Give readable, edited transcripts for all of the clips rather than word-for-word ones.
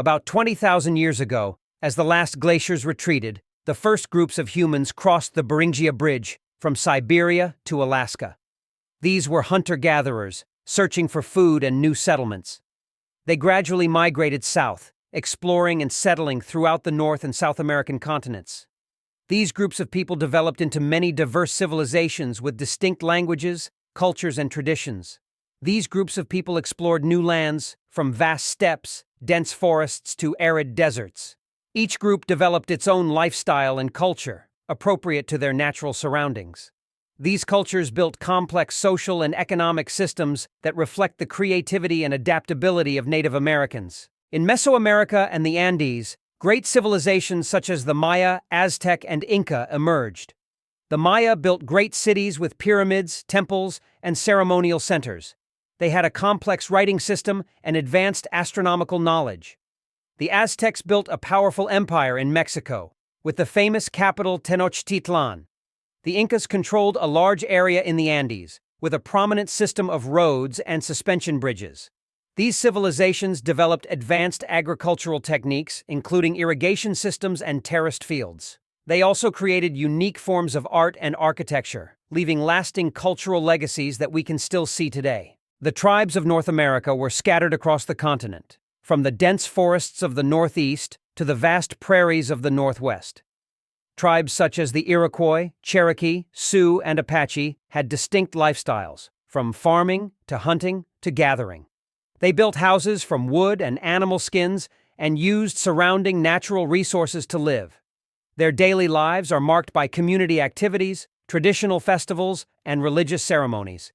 About 20,000 years ago, as the last glaciers retreated, the first groups of humans crossed the Beringia Bridge from Siberia to Alaska. These were hunter-gatherers, searching for food and new settlements. They gradually migrated south, exploring and settling throughout the North and South American continents. These groups of people developed into many diverse civilizations with distinct languages, cultures, and traditions. These groups of people explored new lands, from vast steppes, dense forests to arid deserts. Each group developed its own lifestyle and culture, appropriate to their natural surroundings. These cultures built complex social and economic systems that reflect the creativity and adaptability of Native Americans. In Mesoamerica and the Andes, great civilizations such as the Maya, Aztec, and Inca emerged. The Maya built great cities with pyramids, temples, and ceremonial centers. They had a complex writing system and advanced astronomical knowledge. The Aztecs built a powerful empire in Mexico, with the famous capital Tenochtitlan. The Incas controlled a large area in the Andes, with a prominent system of roads and suspension bridges. These civilizations developed advanced agricultural techniques, including irrigation systems and terraced fields. They also created unique forms of art and architecture, leaving lasting cultural legacies that we can still see today. The tribes of North America were scattered across the continent, from the dense forests of the Northeast to the vast prairies of the Northwest. Tribes such as the Iroquois, Cherokee, Sioux, and Apache had distinct lifestyles, from farming to hunting to gathering. They built houses from wood and animal skins and used surrounding natural resources to live. Their daily lives are marked by community activities, traditional festivals, and religious ceremonies.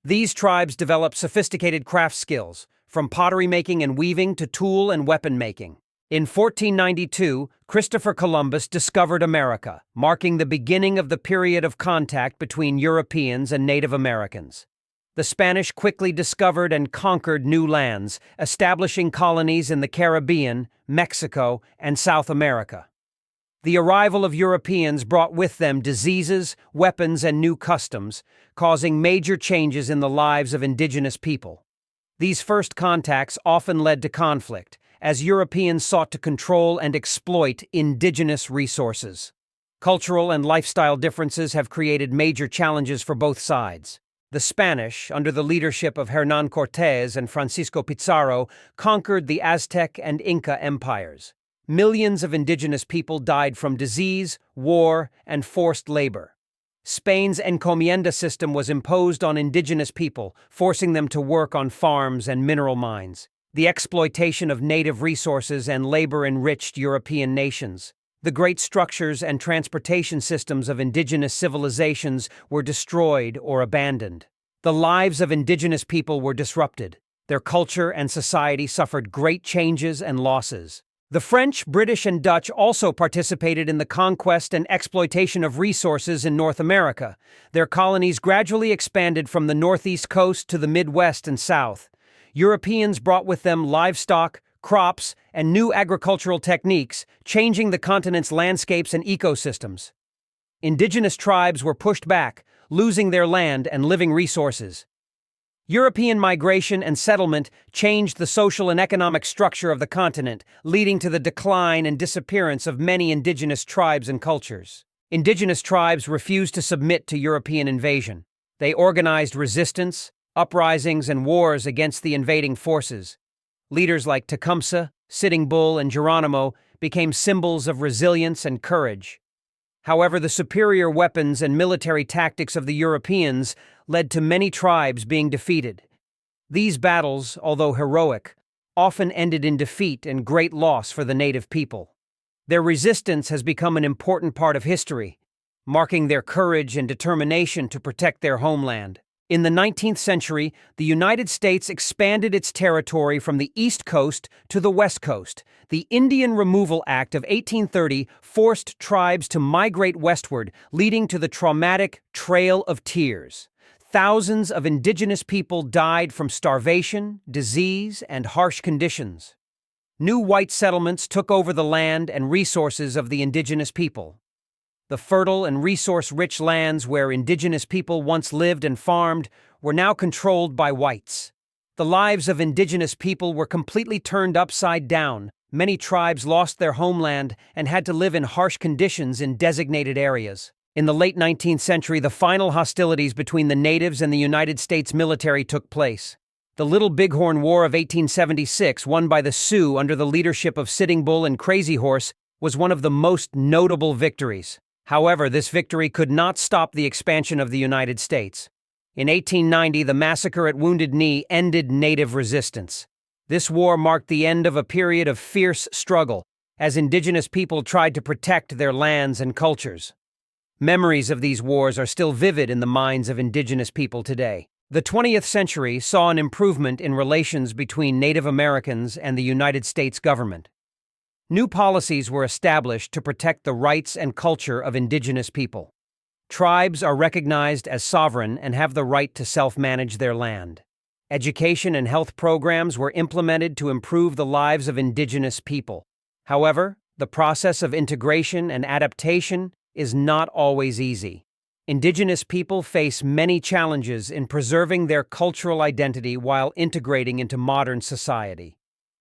These tribes developed sophisticated craft skills, from pottery making and weaving to tool and weapon making. In 1492, Christopher Columbus discovered America, marking the beginning of the period of contact between Europeans and Native Americans. The Spanish quickly discovered and conquered new lands, establishing colonies in the Caribbean, Mexico, and South America. The arrival of Europeans brought with them diseases, weapons, and new customs, causing major changes in the lives of indigenous people. These first contacts often led to conflict, as Europeans sought to control and exploit indigenous resources. Cultural and lifestyle differences have created major challenges for both sides. The Spanish, under the leadership of Hernán Cortés and Francisco Pizarro, conquered the Aztec and Inca empires. Millions of indigenous people died from disease, war, and forced labor. Spain's encomienda system was imposed on indigenous people, forcing them to work on farms and mineral mines. The exploitation of native resources and labor enriched European nations. The great structures and transportation systems of indigenous civilizations were destroyed or abandoned. The lives of indigenous people were disrupted. Their culture and society suffered great changes and losses. The French, British, and Dutch also participated in the conquest and exploitation of resources in North America. Their colonies gradually expanded from the northeast coast to the Midwest and South. Europeans brought with them livestock, crops, and new agricultural techniques, changing the continent's landscapes and ecosystems. Indigenous tribes were pushed back, losing their land and living resources. European migration and settlement changed the social and economic structure of the continent, leading to the decline and disappearance of many indigenous tribes and cultures. Indigenous tribes refused to submit to European invasion. They organized resistance, uprisings, and wars against the invading forces. Leaders like Tecumseh, Sitting Bull, and Geronimo became symbols of resilience and courage. However, the superior weapons and military tactics of the Europeans led to many tribes being defeated. These battles, although heroic, often ended in defeat and great loss for the native people. Their resistance has become an important part of history, marking their courage and determination to protect their homeland. In the 19th century, the United States expanded its territory from the East Coast to the West Coast. The Indian Removal Act of 1830 forced tribes to migrate westward, leading to the traumatic Trail of Tears. Thousands of indigenous people died from starvation, disease, and harsh conditions. New white settlements took over the land and resources of the indigenous people. The fertile and resource-rich lands where indigenous people once lived and farmed were now controlled by whites. The lives of indigenous people were completely turned upside down, Many tribes lost their homeland and had to live in harsh conditions in designated areas. In the late 19th century, the final hostilities between the natives and the United States military took place. The Little Bighorn War of 1876, won by the Sioux under the leadership of Sitting Bull and Crazy Horse, was one of the most notable victories. However, this victory could not stop the expansion of the United States. In 1890, the massacre at Wounded Knee ended native resistance. This war marked the end of a period of fierce struggle, as indigenous people tried to protect their lands and cultures. Memories of these wars are still vivid in the minds of indigenous people today. The 20th century saw an improvement in relations between Native Americans and the United States government. New policies were established to protect the rights and culture of indigenous people. Tribes are recognized as sovereign and have the right to self-manage their land. Education and health programs were implemented to improve the lives of indigenous people. However, the process of integration and adaptation is not always easy. Indigenous people face many challenges in preserving their cultural identity while integrating into modern society.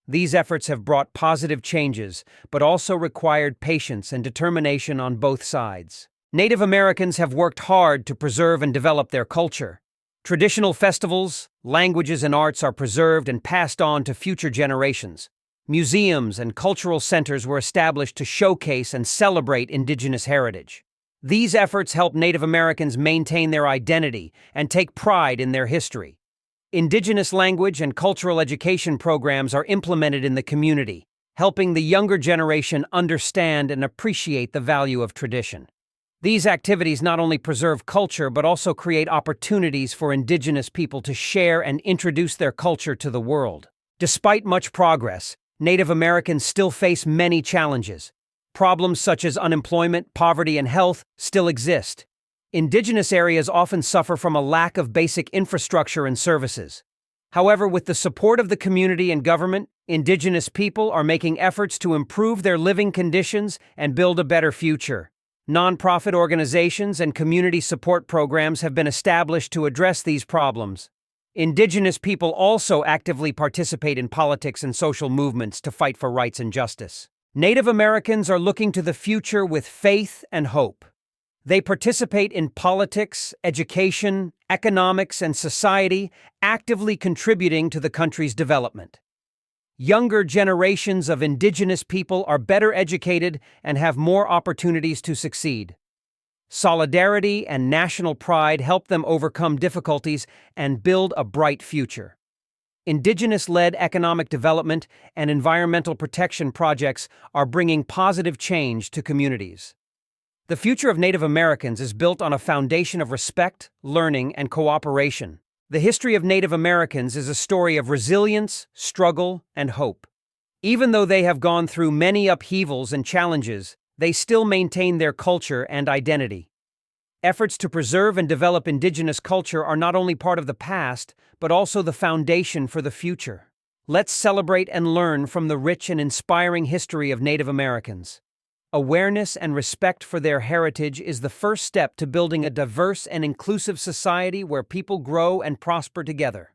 These efforts have brought positive changes, but also required patience and determination on both sides. Native Americans have worked hard to preserve and develop their culture. Traditional festivals, languages, and arts are preserved and passed on to future generations. Museums and cultural centers were established to showcase and celebrate indigenous heritage. These efforts help Native Americans maintain their identity and take pride in their history. Indigenous language and cultural education programs are implemented in the community, helping the younger generation understand and appreciate the value of tradition. These activities not only preserve culture but also create opportunities for indigenous people to share and introduce their culture to the world. Despite much progress, Native Americans still face many challenges. Problems such as unemployment, poverty, and health still exist. Indigenous areas often suffer from a lack of basic infrastructure and services. However, with the support of the community and government, indigenous people are making efforts to improve their living conditions and build a better future. Nonprofit organizations and community support programs have been established to address these problems. Indigenous people also actively participate in politics and social movements to fight for rights and justice. Native Americans are looking to the future with faith and hope. They participate in politics, education, economics, and society, actively contributing to the country's development. Younger generations of indigenous people are better educated and have more opportunities to succeed. Solidarity and national pride help them overcome difficulties and build a bright future. Indigenous-led economic development and environmental protection projects are bringing positive change to communities. The future of Native Americans is built on a foundation of respect, learning, and cooperation. The history of Native Americans is a story of resilience, struggle, and hope. Even though they have gone through many upheavals and challenges, they still maintain their culture and identity. Efforts to preserve and develop indigenous culture are not only part of the past, but also the foundation for the future. Let's celebrate and learn from the rich and inspiring history of Native Americans. Awareness and respect for their heritage is the first step to building a diverse and inclusive society where people grow and prosper together.